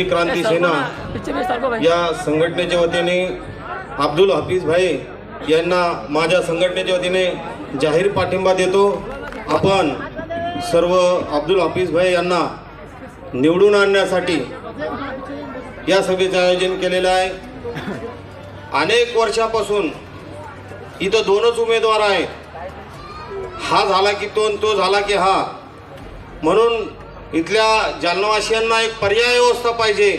तबलिगी क्रांती सेना या संघटनेच्या वतीने अब्दुल हफीज भाई यांना माझ्या संघटनेच्या वतीने जाहीर पाठिंबा देतो। आपण सर्व अब्दुल हफीज भाई यांना निवडून आणण्यासाठी या सभेचे आयोजन केलेलं आहे। अनेक वर्षापासून इथं दोनच उमेदवार आहेत, हा झाला की तो झाला की हा, म्हणून इथल्या जालनावासियांना एक पर्याय व्यवस्था पाहिजे,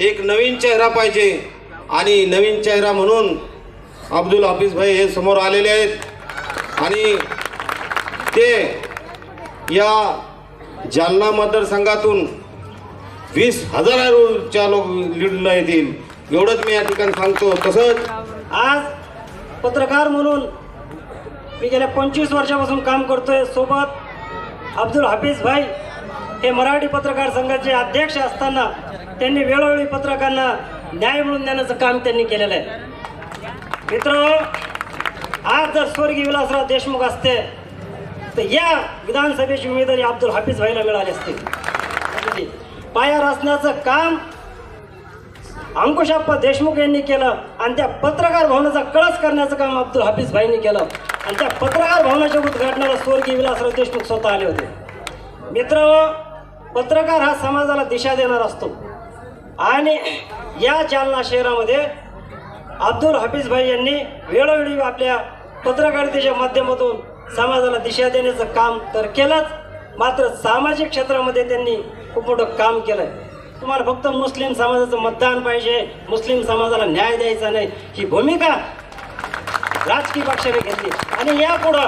एक नवीन चेहरा पाहिजे आणि नवीन चेहरा म्हणून अब्दुल हफीज भाई हे समोर आलेले आहेत आणि ते या जालना मतदारसंघातून 20,000 लोक लीडला येतील एवढंच मी या ठिकाणी सांगतो। तसंच आज पत्रकार म्हणून मी गेल्या 25 वर्षापासून काम करतोय सोबत। अब्दुल हफीज भाई हे मराठी पत्रकार संघाचे अध्यक्ष असताना त्यांनी वेळोवेळी पत्रकारांना न्याय मिळवून देण्याचं काम त्यांनी केलेलं आहे। मित्र, आज जर स्वर्गीय विलासराव देशमुख असते तर या विधानसभेची उमेदवारी अब्दुल हफीज भाईला मिळाली असते। पाया रचण्याचं काम अंकुशप्पा देशमुख यांनी केलं आणि त्या पत्रकार भवनाचा कळस करण्याचं काम अब्दुल हफीज भाईंनी केलं आणि त्या पत्रकार भवनाच्या उद्घाटनाला स्वर्गीय विलासराव देशमुख स्वतः आले होते। मित्र, पत्रकार हा समाजाला दिशा देणार असतो आणि या जालना शहरामध्ये अब्दुल हफीज भाई यांनी वेळोवेळी आपल्या पत्रकारितेच्या माध्यमातून समाजाला दिशा देण्याचं काम तर केलंच, मात्र सामाजिक क्षेत्रामध्ये त्यांनी खूप मोठं काम केलंय। तुम्हाला फक्त मुस्लिम समाजाचं मतदान पाहिजे, मुस्लिम समाजाला न्याय द्यायचा नाही, ही भूमिका राजकीय पक्षाने घेतली आणि यापुढं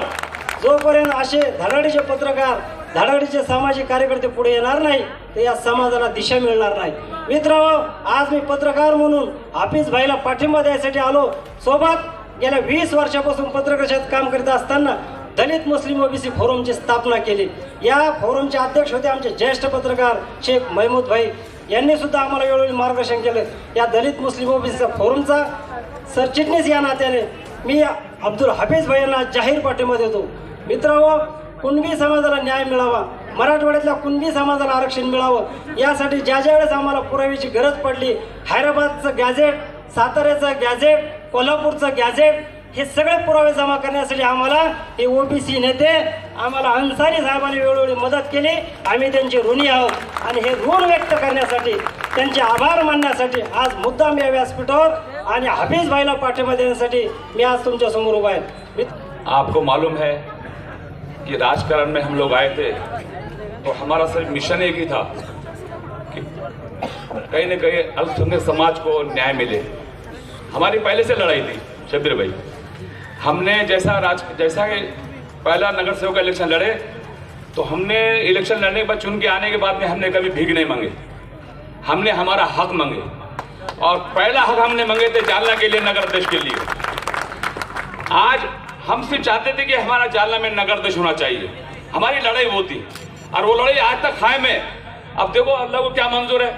जोपर्यंत असे धडाडीचे पत्रकार, धडाडीचे सामाजिक कार्यकर्ते पुढे येणार नाही तर या समाजाला दिशा मिळणार नाही। मित्रांनो, आज मी पत्रकार म्हणून हफीज भाईला पाठिंबा द्यायसाठी आलो। सोबत गेल्या 20 वर्षापासून पत्रकार क्षेत्रात काम करीत असताना दलित मुस्लिम ओबीसी फोरमची स्थापना केली। या फोरमचे अध्यक्ष होते आमचे ज्येष्ठ पत्रकार शेख महमूद भाई, यांनी सुद्धा आम्हाला वेळोवेळी मार्गदर्शन केलं। या दलित मुस्लिम ओबीसी फोरमचा सरचिटणीस या नात्याने मी अब्दुल हफीज भाई यांना जाहीर पाठिंबा देतो। मित्रांनो, कुणबी समाजाला न्याय मिळावा, मराठवाड्यातल्या कुणबी समाजाला आरक्षण मिळावं, यासाठी ज्या वेळेस आम्हाला पुराव्याची गरज पडली, हैदराबादचं गॅझेट, साताऱ्याचं गॅझेट, कोल्हापूरचं गॅझेट, हे सगळे पुरावे जमा करण्यासाठी आम्हाला हे ओबीसी नेते, आम्हाला अन्सारी साहेबांनी वेळोवेळी मदत केली। आम्ही त्यांचे ऋणी आहोत आणि हे ऋण व्यक्त करण्यासाठी, त्यांचे आभार मानण्यासाठी आज मुद्दाम या व्यासपीठावर आणि हफीज भाईला पाठिंबा देण्यासाठी मी आज तुमच्या समोर उभा आहे। आपको मालूम है कि राजकारण में हम लोग आए थे तो हमारा सिर्फ मिशन एक ही था कि कहीं न कहीं अल्पसंख्यक समाज को न्याय मिले। हमारी पहले से लड़ाई थी शब्बीर भाई। हमने जैसा कि पहला नगर सेवक का इलेक्शन लड़े तो हमने इलेक्शन लड़ने के बाद, चुन के आने के बाद में हमने कभी भीख नहीं मांगे, हमने हमारा हक मांगे और पहला हक हमने मांगे थे जालना के लिए, नगर अध्यक्ष के लिए। आज हम सिर्फ चाहते थे कि हमारा जालना में नगर अध्यक्ष होना चाहिए, हमारी लड़ाई वो थी और वो लड़ाई आज तक कायम है। अब देखो अल्लाह को क्या मंजूर है,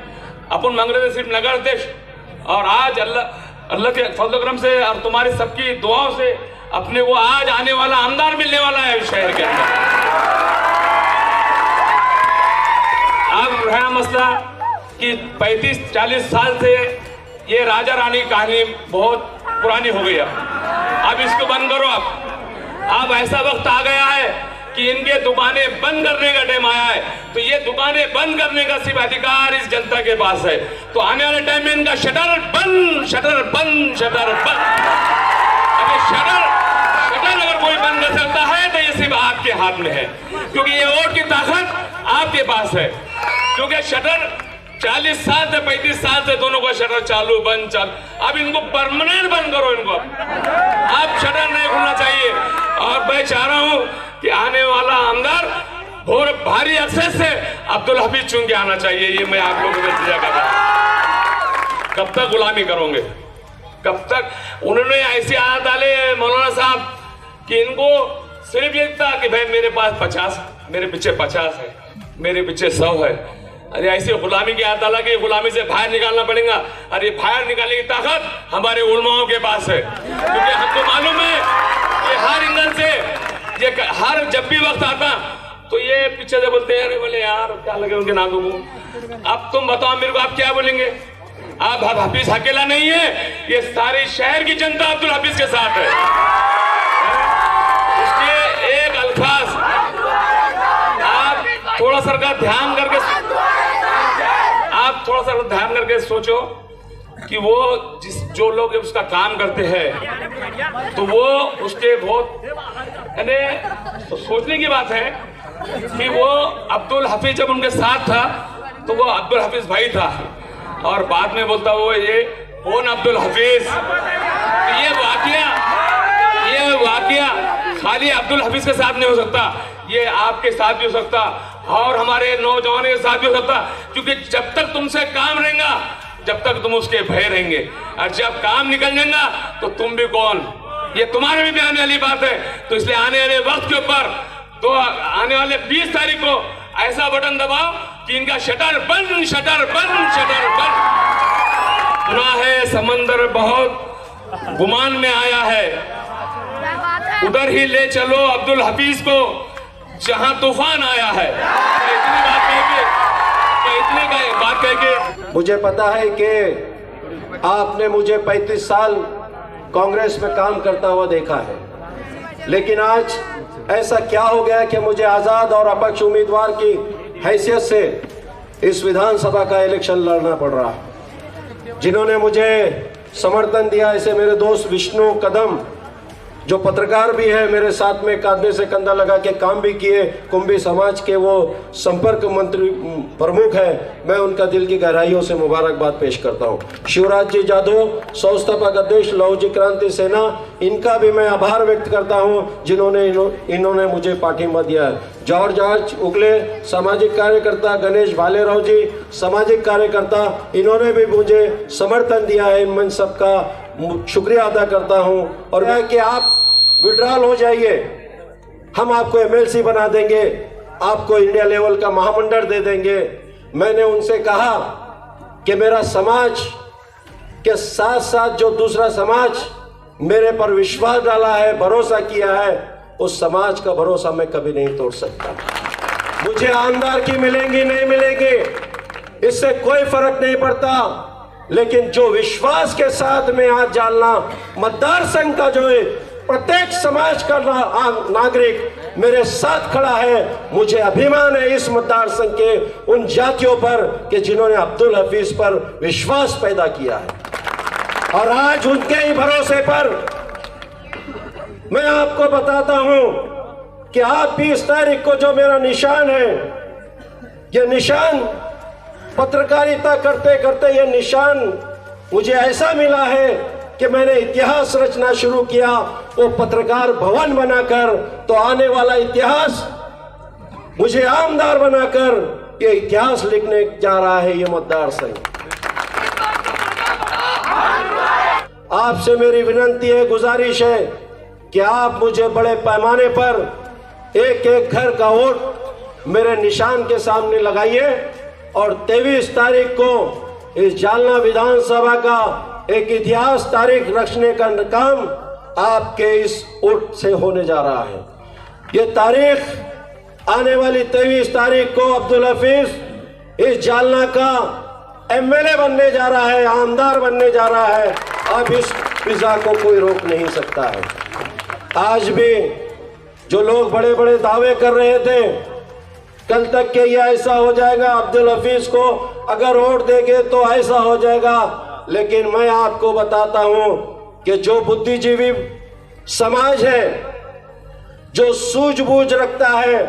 अपन मांग रहे थे सिर्फ नगर अध्यक्ष और आज अल्लाह के फजल करम से और तुम्हारी सबकी दुआओं से अपने को आज आने वाला आमदार मिलने वाला है इस शहर के अंदर। अब रहा मसला कि 35-40 साल से ये राजा रानी की कहानी बहुत पुरानी हो गई। अब इसको बंद करो। अब ऐसा वक्त आ गया है कि इनके दुकानें बंद करने का टाइम आया है, तो ये दुकानें बंद करने का सिर्फ अधिकार इस जनता के पास है। तो आने वाले टाइम में इनका शटर बंद, शटर बंद, शटर बंद। अगर शटर अगर कोई बंद कर सकता है तो ये सिर्फ आपके हाथ में है, क्योंकि ये वोट की ताकत आपके पास है। क्योंकि शटर 40 साल से 35 साल से दोनों का शटर चालू बंद चालू, अब इनको परमानेंट बंद करो इनको। अब शटर नहीं खुलना चाहिए और मैं चाह रहा हूं कि आने वाला आमदार और भारी एक्सेस से अब्दुल हफीज चुन के आना चाहिए। ये मैं आप लोगों को इंतजार कर रहा हूं। कब तक गुलामी करोगे, कब तक? उन्होंने ऐसी आदत डाले मौलाना साहब कि इनको सिर्फ ये था कि भाई मेरे पास 50, मेरे पीछे 50 है, मेरे पीछे 100 है। अरे ऐसी गुलामी की आदत डाला कि गुलामी से बाहर निकालना पड़ेगा। अरे बाहर निकालने की ताकत हमारे उलमाओं के पास है, क्योंकि हमको मालूम है कि हर एंगल से ये हर जब भी वक्त आता तो ये पीछे से बोलते हैं अरे बोले यार क्या लगे उनके नाकों को। अब तुम बताओ मेरे को, आप क्या बोलेंगे? आप हाफिज अकेला नहीं है, ये सारी शहर की जनता अब्दुल हाफिज के साथ है। उसके एक अल्फाज आप थोड़ा सा ध्यान करके सोचो कि वो जो लोग उसका काम करते हैं तो वो उसके बहुत यानी सोचने की बात है कि वो अब्दुल हाफिज जब उनके साथ था तो वो अब्दुल हाफिज भाई था, और बाद में बोलता वो ये कौन अब्दुल हाफिज। तो ये वाकया खाली अब्दुल हाफिज के साथ नहीं हो सकता, ये आपके साथ भी हो सकता और हमारे नौजवानों के साथ भी हो सकता, क्योंकि जब तक तुमसे काम रहेगा जब तक तुम उसके भय रहेंगे, और जब काम निकल जाएगा तो तुम भी कौन, ये तुम्हारे भी आने वाली बात है। तो इसलिए आने वाले वक्त के ऊपर तो आने वाले 20 तारीख को ऐसा बटन दबाओ कि इनका शटर बंद, शटर बंद, शटर बंद। सुना है समंदर बहुत गुमान में आया है, उधर ही ले चलो अब्दुल हाफिज को जहां तूफान आया है। इतनी बात कह के मुझे पता है कि आपने मुझे 35 साल कांग्रेस में काम करता हुआ देखा है, लेकिन आज ऐसा क्या हो गया कि मुझे आज़ाद और अपक्ष उम्मीदवार की हैसियत से इस विधानसभा का इलेक्शन लड़ना पड़ रहा है। जिन्होंने मुझे समर्थन दिया, ऐसे मेरे दोस्त विष्णु कदम जो पत्रकार भी है, मेरे साथ में कंधे से कंधा लगा के काम भी किए, कुंभी समाज के वो संपर्क मंत्री प्रमुख है, मैं उनका दिल की गहराइयों से मुबारकबाद पेश करता हूँ। शिवराज जी जादव, संस्थापक अध्यक्ष लौहजी क्रांति सेना, इनका भी मैं आभार व्यक्त करता हूँ जिन्होंने इन्होंने मुझे पाठिंबा दिया है। जॉर्ज उगले सामाजिक कार्यकर्ता, गणेश भालेराव जी सामाजिक कार्यकर्ता, इन्होंने भी मुझे समर्थन दिया है, इन सबका शुक्रिया अदा करता हूं। और मैं कि आप विड्रॉल हो जाइए, हम आपको एमएलसी बना देंगे, आपको इंडिया लेवल का महामंडल दे देंगे। मैंने उनसे कहा कि मेरा समाज के साथ साथ जो दूसरा समाज मेरे पर विश्वास डाला है, भरोसा किया है, उस समाज का भरोसा मैं कभी नहीं तोड़ सकता। मुझे आमदार की मिलेंगी नहीं मिलेंगी इससे कोई फर्क नहीं पड़ता, लेकिन जो विश्वास के साथ में आज डालना, मतदार संघ का जो है प्रत्येक समाज का नागरिक मेरे साथ खड़ा है, मुझे अभिमान है इस मतदार संघ के उन जातियों पर कि जिन्होंने अब्दुल हाफिज पर विश्वास पैदा किया है। और आज उनके ही भरोसे पर मैं आपको बताता हूं कि आप 20 तारीख को जो मेरा निशान है, ये निशान पत्रकारिता करते करते ये निशान मुझे ऐसा मिला है कि मैंने इतिहास रचना शुरू किया, वो पत्रकार भवन बनाकर, तो आने वाला इतिहास मुझे आमदार बनाकर ये इतिहास लिखने जा रहा है ये मतदार संघ। आपसे मेरी विनती है, गुजारिश है कि आप मुझे बड़े पैमाने पर एक एक घर का वोट मेरे निशान के सामने लगाइए, और 23 तारीख को इस जालना विधानसभा का एक इतिहास तारीख रखने का काम आपके इस वोट से होने जा रहा है। ये तारीख आने वाली 23 तारीख को अब्दुल हाफिज इस जालना का एमएलए बनने जा रहा है, आमदार बनने जा रहा है। अब इस पिज़्ज़ा को कोई रोक नहीं सकता है। आज भी जो लोग बड़े बड़े दावे कर रहे थे कल तक के ये ऐसा हो जाएगा, अब्दुल हाफिज को अगर वोट देंगे तो ऐसा हो जाएगा, लेकिन मैं आपको बताता हूं कि जो बुद्धिजीवी समाज है, जो सूझबूझ रखता है,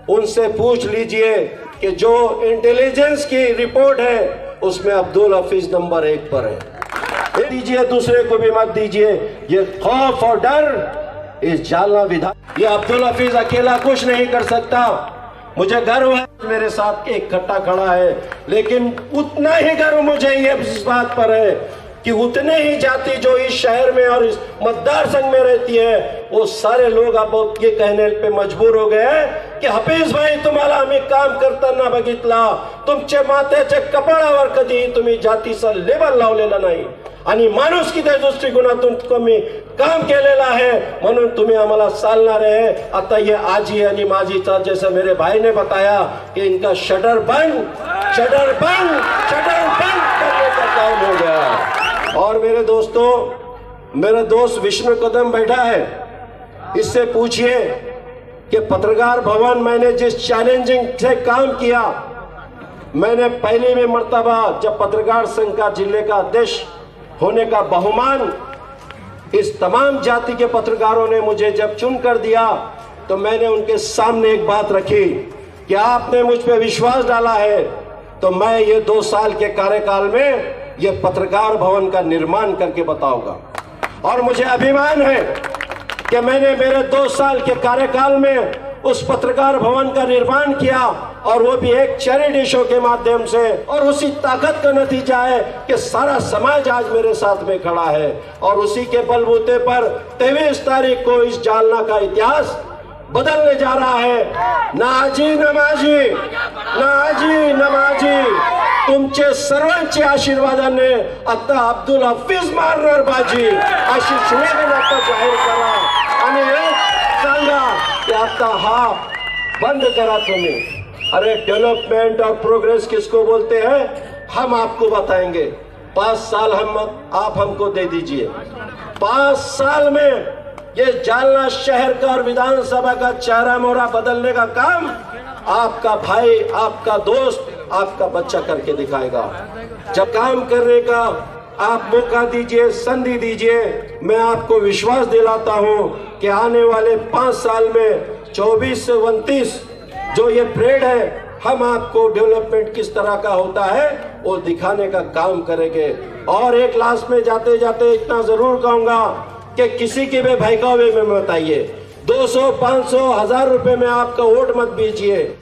उनसे पूछ लीजिए कि जो इंटेलिजेंस की रिपोर्ट है उसमें अब्दुल हाफिज नंबर 1 पर है। दीजिए, दूसरे को भी मत दीजिए। ये खौफ और डर इस जालना विधान, ये अब्दुल हाफिज अकेला कुछ नहीं कर सकता। मुझे गर्व है मेरे साथ एक इकट्ठा खड़ा है, लेकिन उतना ही गर्व मुझे ये इस बात पर है कि उतने ही जाति जो इस शहर में और इस मतदार संघ में रहती है, वो सारे लोग अब ये कहने पे मजबूर हो गए हैं की हाफिज भाई तुम्हाला आम्ही काम करताना बघितला, तुमचे माथ्याच्या कपाळावर कधी तुम्ही जातीचा लेबल लावलेला नाही आणि माणुसकीच्या दृष्टिकोनातून तुम्ही काम केलेलं आहे, म्हणून तुम्ही आम्हाला चालणार आहे. आता ये आजी आणि माजीचा जैसे मेरे भाई ने बताया कि इनका शटर बंद करने का काम हो गया. और मेरे दोस्तों, मेरा दोस्त विष्णु कदम बैठा है, इससे पूछिए कि पत्रकार भवन मैंने जिस चैलेंजिंग से काम किया, मैंने पहली भी मर्तबा जब पत्रकार संघ का जिले का अध्यक्ष होने का बहुमान इस तमाम जाति के पत्रकारों ने मुझे जब चुन कर दिया, तो मैंने उनके सामने एक बात रखी कि आपने मुझ पे विश्वास डाला है तो मैं ये 2 साल के कार्यकाल में ये पत्रकार भवन का निर्माण करके बताऊंगा. और मुझे अभिमान है कि मैंने मेरे 2 साल के कार्यकाल में उस पत्रकार भवन का निर्माण किया, और वो भी एक चैरिटी शो के माध्यम से. और उसी ताकत का नतीजा है कि सारा समाज आज मेरे साथ में खड़ा है, और उसी के बलबूते पर 23 तारीख को इस जालना का इतिहास बदलने जा रहा है. ना आजी नमाजी तुमचे सर्वांचे आशीर्वादाने आता अब्दुल हफीज मारणार बाजी अशी श्रेणी आता जाहीर करा आणि सांगा कि आपका हा बंद करा तुम्ही. अरे डेवलपमेंट और प्रोग्रेस किसको बोलते हैं, हम आपको बताएंगे. 5 साल आप हमको दे दीजिए. 5 साल में ये जालना शहर का और विधानसभा का चेहरा मोहरा बदलने का काम आपका भाई, आपका दोस्त, आपका बच्चा करके दिखाएगा. जब काम करने का आप मौका दीजिए, संधि दीजिए, मैं आपको विश्वास दिलाता हूं कि आने वाले 5 साल में 24 से 29 जो ये पीरियड है, हम आपको डेवलपमेंट किस तरह का होता है वो दिखाने का काम करेंगे. और एक लास्ट में जाते जाते इतना जरूर कहूंगा कि किसी की भी बहकावे में मत आइए. 200, 500, 1000 रुपए में आपका वोट मत बीजिए.